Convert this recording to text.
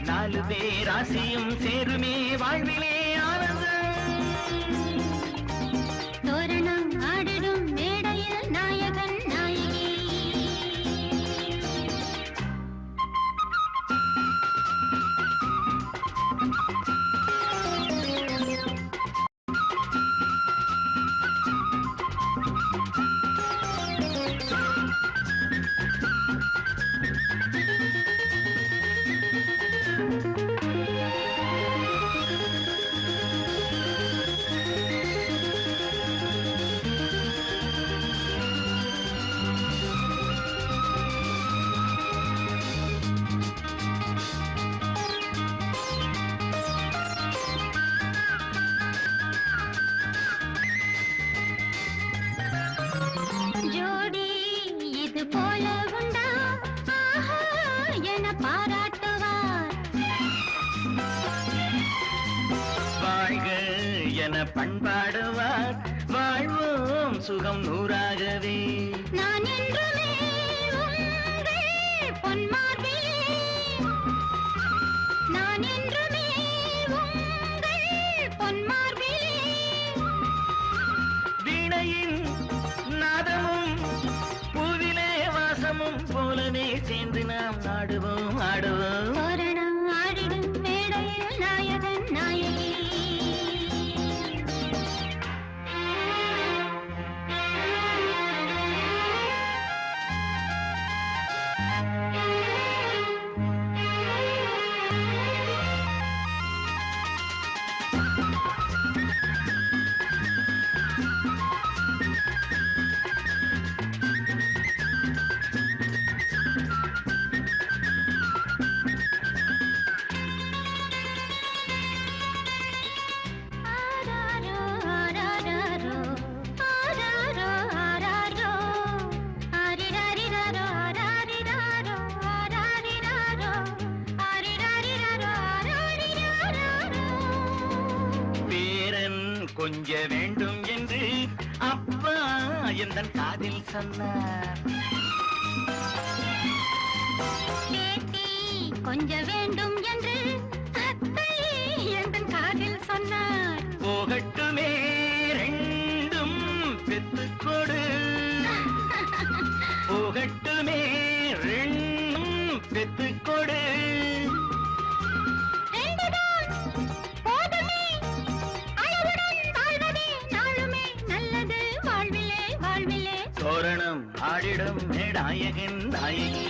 நாலு பேராசியும் சேருமே வாழ்விலே ஆனந்தம். தோரணம் ஆடிடும் மேடையில் நாயகன் நாயகி. ஜோடி இது போல உண்டா ஆஹா என பாராட்டுவார். வாழ்க என பண்பாடுவார். வாழ்வோம் சுகம் நூறாகவே. நான் என்றுமே உங்கள் பொன்மார்பிலே. நான் என்றுமே உங்கள் பொன்மார்பிலே. வீணையின் நாதமும் பூவிலே வாசமும் போலவே சேர்ந்து நாம் ஆடுவோம் ஆடுவோம். தோரணம் ஆடிடும் மேடையில் நாயகன் நாயகி. ஆராரோ ஆராரோ ஆராரோ ஆராரோ ஆரிராரிராரோ ஆராரிராரோ ஆராரிராரோ ஆரிராரிராரோ ஆராரிராரோ. பேரன் கொஞ்ச வேண்டும் என்று அப்பா எந்தன் காதில் சொன்னார். பேத்தி கொஞ்ச வேண்டும் என்று அத்தை என் காதில் சொன்னார். போகட்டுமே ரெண்டும் பெத்துக்கொடு. போகட்டுமே ரெண்டும் பெத்துக்கொடு. ரெண்டுதான் போதுமே அளவுடன் வாழ்வதே நாளுமே நல்லது வாழ்விலே வாழ்விலே. தோரணம் ஆடிடும் நாயகன் நாயகி.